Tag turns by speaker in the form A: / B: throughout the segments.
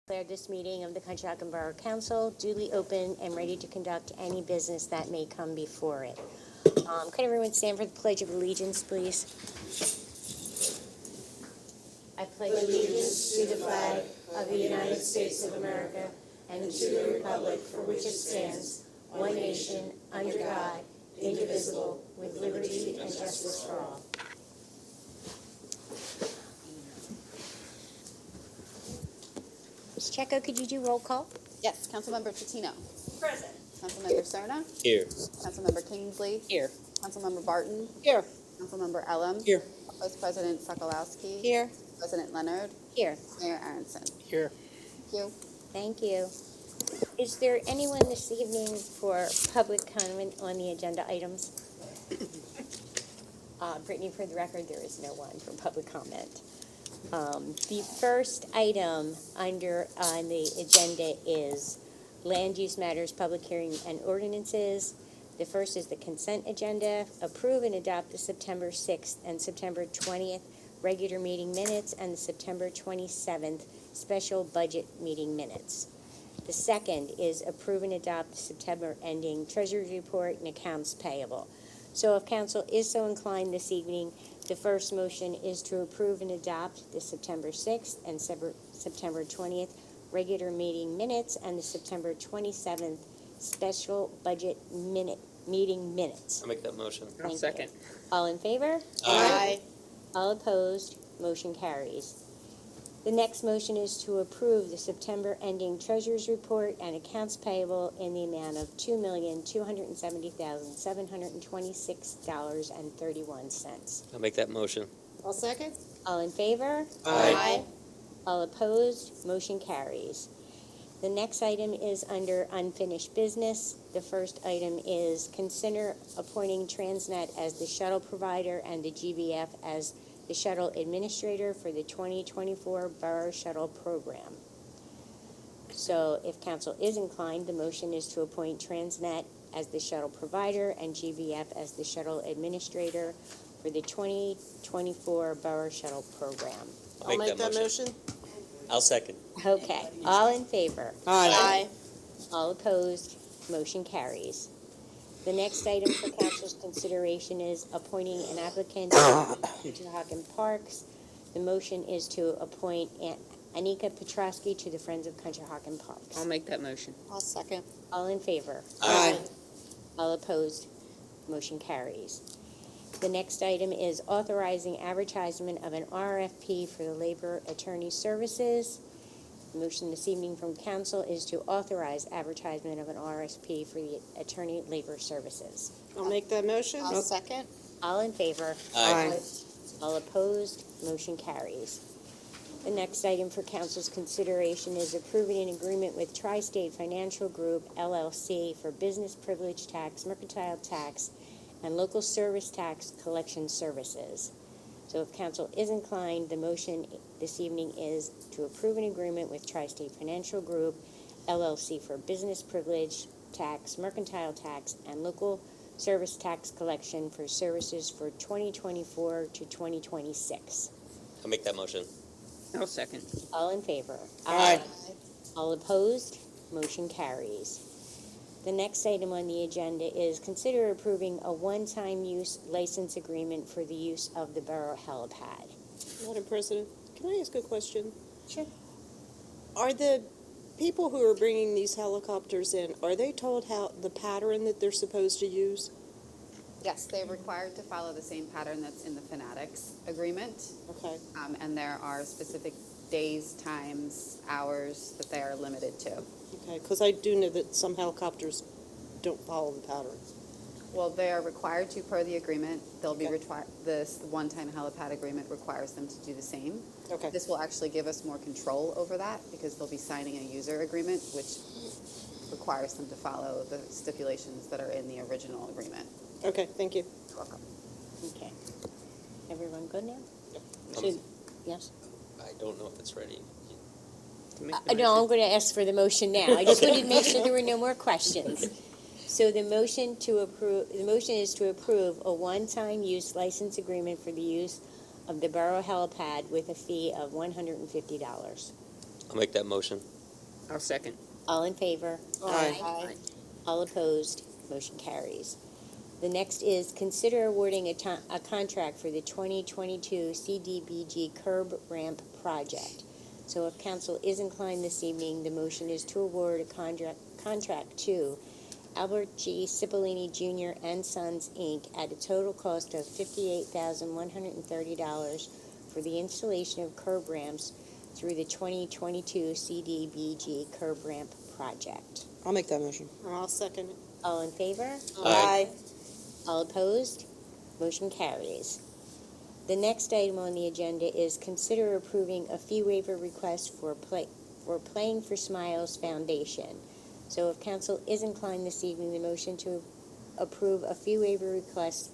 A: Declare this meeting of the Conshohocken Borough Council duly open and ready to conduct any business that may come before it. Could everyone stand for the Pledge of Allegiance, please? I pledge allegiance to the flag of the United States of America and to the republic for which it stands, one nation, under God, indivisible, with liberty and justice for all. Ms. Checo, could you do roll call?
B: Yes, Councilmember Patino.
A: Present.
B: Councilmember Serna.
C: Here.
B: Councilmember Kingsley.
C: Here.
B: Councilmember Barton.
C: Here.
B: Councilmember Elam.
C: Here.
B: Vice President Sokolowski.
C: Here.
B: President Leonard.
A: Here.
B: Mayor Aronson.
C: Here.
B: Thank you.
A: Thank you. Is there anyone this evening for public comment on the agenda items? Brittany, for the record, there is no one for public comment. The first item on the agenda is land use matters, public hearing and ordinances. The first is the consent agenda. Approve and adopt the September 6th and September 20th regular meeting minutes and the September 27th special budget meeting minutes. The second is approve and adopt the September ending treasurer's report and accounts payable. So if council is so inclined this evening, the first motion is to approve and adopt the September 6th and September 20th regular meeting minutes and the September 27th special budget meeting minutes.
C: I'll make that motion.
A: Thank you.
D: Second.
A: All in favor?
C: Aye.
A: All opposed? Motion carries. The next motion is to approve the September ending treasurer's report and accounts payable in the amount of $2,270,726.31.
C: I'll make that motion.
B: I'll second.
A: All in favor?
C: Aye.
A: All opposed? Motion carries. The next item is under unfinished business. The first item is consider appointing Transnet as the shuttle provider and the GVF as the shuttle administrator for the 2024 Borough Shuttle Program. So if council is inclined, the motion is to appoint Transnet as the shuttle provider and GVF as the shuttle administrator for the 2024 Borough Shuttle Program.
C: I'll make that motion. I'll second.
A: Okay, all in favor?
C: Aye.
A: All opposed? Motion carries. The next item for council's consideration is appointing an applicant to Conshohocken Parks. The motion is to appoint Anika Petrosky to the Friends of Conshohocken Parks.
D: I'll make that motion.
B: I'll second.
A: All in favor?
C: Aye.
A: All opposed? Motion carries. The next item is authorizing advertisement of an RFP for the labor attorney services. The motion this evening from council is to authorize advertisement of an RFP for the attorney labor services.
E: I'll make that motion.
B: I'll second.
A: All in favor?
C: Aye.
A: All opposed? Motion carries. The next item for council's consideration is approving an agreement with Tri-State Financial Group, LLC, for business privilege tax, mercantile tax, and local service tax collection services. So if council is inclined, the motion this evening is to approve an agreement with Tri-State Financial Group, LLC, for business privilege tax, mercantile tax, and local service tax collection for services for 2024 to 2026.
C: I'll make that motion.
D: I'll second.
A: All in favor?
C: Aye.
A: All opposed? Motion carries. The next item on the agenda is consider approving a one-time use license agreement for the use of the Borough helipad.
E: Madam President, can I ask a question?
A: Sure.
E: Are the people who are bringing these helicopters in, are they told how the pattern that they're supposed to use?
B: Yes, they're required to follow the same pattern that's in the Fanatics agreement.
E: Okay.
B: And there are specific days, times, hours that they are limited to.
E: Okay, because I do know that some helicopters don't follow the pattern.
B: Well, they are required to per the agreement. They'll be
E: Okay.
B: this one-time helipad agreement requires them to do the same.
E: Okay.
B: This will actually give us more control over that because they'll be signing a user agreement, which requires them to follow the stipulations that are in the original agreement.
E: Okay, thank you.
B: You're welcome.
A: Okay. Everyone good now?
C: Um,
A: Yes?
C: I don't know if it's ready.
D: To make the
A: No, I'm
D: motion.
A: going to ask for the motion now. I just wanted to make sure there were no more questions. So the motion is to approve a one-time use license agreement for the use of the Borough helipad with a fee of $150.
C: I'll make that motion.
D: I'll second.
A: All in favor?
E: Aye.
A: All opposed? Motion carries. The next is consider awarding a contract for the 2022 CDBG curb ramp project. So if council is inclined this evening, the motion is to award a contract to Albert G. Cipollini Jr. and Sons, Inc. at a total cost of $58,130 for the installation of curb ramps through the 2022 CDBG curb ramp project.
F: I'll make that motion.
E: I'll second it.
A: All in favor?
C: Aye.
A: All opposed? Motion carries. The next item on the agenda is consider approving a fee waiver request for Playing for Smiles Foundation. So if council is inclined this evening, the motion to approve a fee waiver request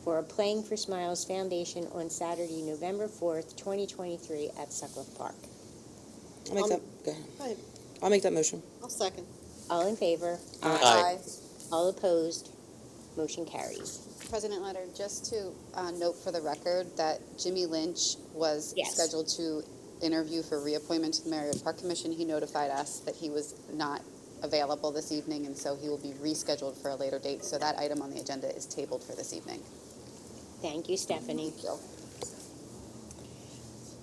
A: for a Playing for Smiles Foundation on Saturday, November 4th, 2023 at Sutcliffe Park.
F: I'll make that. Go ahead.
E: Go ahead.
F: I'll make that motion.
E: I'll second.
A: All in favor?
C: Aye.
A: All opposed? Motion carries.
B: President Leonard, just to note for the record that Jimmy Lynch was
A: Yes.
B: scheduled to interview for reappointment to the Marriott Park Commission. He notified us that he was not available this evening, and so he will be rescheduled for a later date. So that item on the agenda is tabled for this evening.
A: Thank you, Stephanie.
B: Thank you.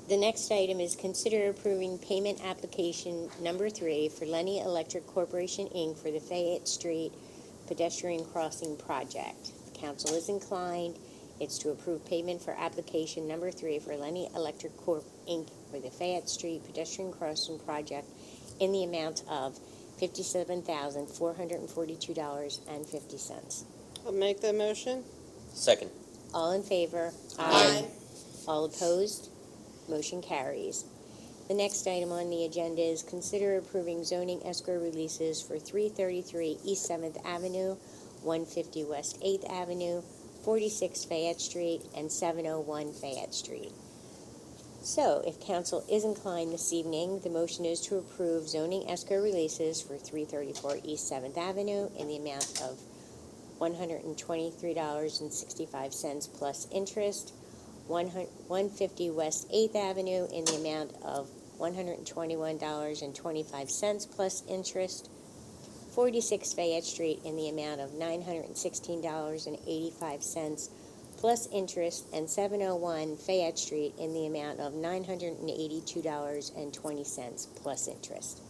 A: The next item is consider approving payment application number 3 for Lenny Electric Corporation, Inc. for the Fayette Street pedestrian crossing project. The council is inclined. It's to approve payment for application number 3 for Lenny Electric Corp. Inc. for the Fayette Street pedestrian crossing project in the amount of $57,442.50.
E: I'll make that motion.
C: Second.
A: All in favor?
C: Aye.
A: All opposed? Motion carries. The next item on the agenda is consider approving zoning escrow releases for 333 East 7th Avenue, 150 West 8th Avenue, 46 Fayette Street, and 701 Fayette Street. So, if council is inclined this evening, the motion is to approve zoning escrow releases for 334 East 7th Avenue in the amount of $123.65 plus interest, 150 West 8th Avenue in the amount of $121.25 plus interest, 46 Fayette Street in the amount of $916.85 plus interest, and 701 Fayette Street in the amount of $982.20 plus interest.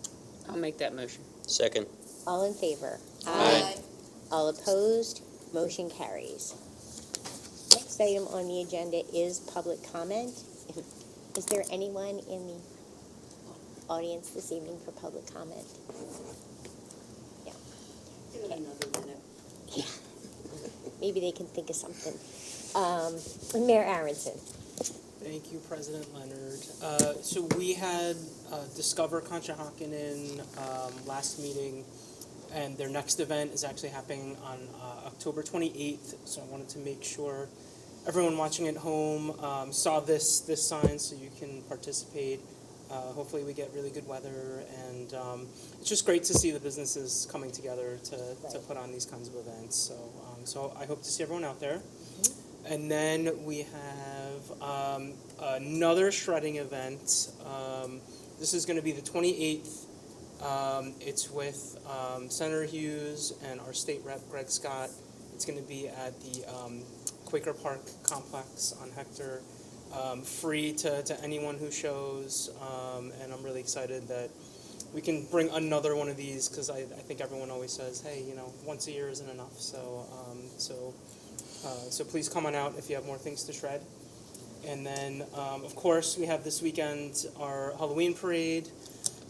D: I'll make that motion.
C: Second.
A: All in favor?
C: Aye.
A: All opposed? Motion carries. Next item on the agenda is public comment. Is there anyone in the audience this evening for public comment? Yeah.
E: Give it another minute.
A: Yeah. Maybe they can think of something. Mayor Aronson.
G: Thank you, President Leonard. So we had Discover Conshohocken in last meeting, and their next event is actually happening on October 28th. So I wanted to make sure everyone watching at home saw this sign so you can participate. Hopefully we get really good weather, and it's just great to see the businesses coming together to put on these kinds of events. So I hope to see everyone out there. And then we have another shredding event. This is going to be the 28th. It's with Senator Hughes and our state rep, Greg Scott. It's going to be at the Quaker Park complex on Hector. Free to anyone who shows. And I'm really excited that we can bring another one of these, because I think everyone always says, hey, once a year isn't enough. So please come on out if you have more things to shred. And then, of course, we have this weekend our Halloween parade,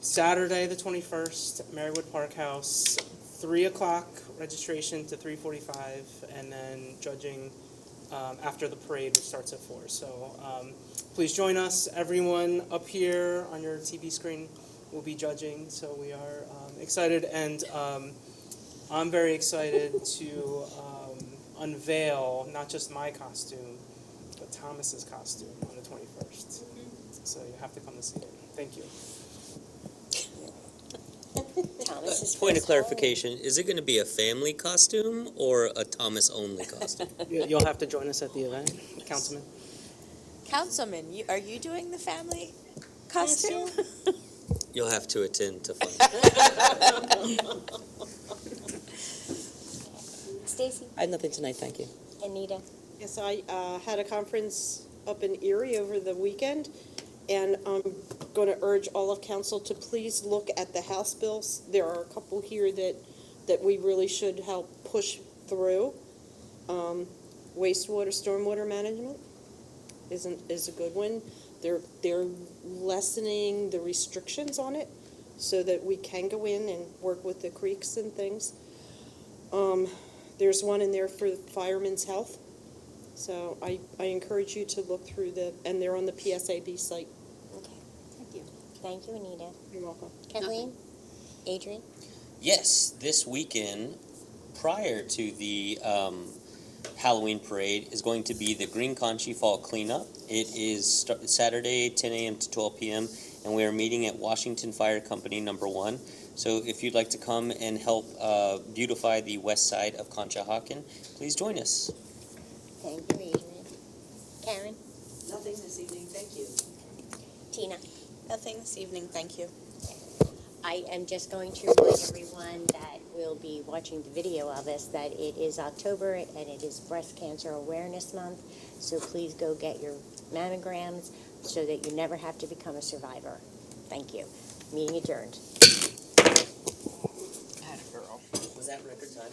G: Saturday the 21st, at Marywood Park House, 3 o'clock registration to 3:45, and then judging after the parade, which starts at 4. So please join us. Everyone up here on your TV screen will be judging. So we are excited, and I'm very excited to unveil not just my costume, but Thomas's costume on the 21st. So you have to come to see it. Thank you.
A: Thomas is
C: Point of
A: first.
C: clarification, is it going to be a family costume or a Thomas-only costume?
G: You'll have to join us at the event, Councilman.
H: Councilman, are you doing the family costume?
C: You'll have to attend to find.
A: Stacy,
F: I have nothing tonight, thank you.
A: Anita,
E: Yes, I had a conference up in Erie over the weekend, and I'm going to urge all of council to please look at the House bills. There are a couple here that we really should help push through. Wastewater, stormwater management is a good one. They're lessening the restrictions on it so that we can go in and work with the creeks and things. There's one in there for firemen's health. So I encourage you to look through and they're on the PSAB site.
A: okay.
B: Thank you.
A: Thank you, Anita.
E: You're welcome.
A: Kathleen? Adrian?
C: Yes, this weekend, prior to the Halloween parade, is going to be the Green Conchi Fall Cleanup. It is Saturday, 10 a.m. to 12 p.m., and we are meeting at Washington Fire Company number 1. So if you'd like to come and help beautify the west side of Conshohocken, please join us.
A: Thank you, Adrian. Karen?
H: Nothing this evening, thank you.
A: Tina?
H: Nothing this evening, thank you.
A: I am just going to remind everyone that will be watching the video of us that it is October and it is Breast Cancer Awareness Month. So please go get your mammograms so that you never have to become a survivor. Thank you. Meeting adjourned.
C: Was that record time?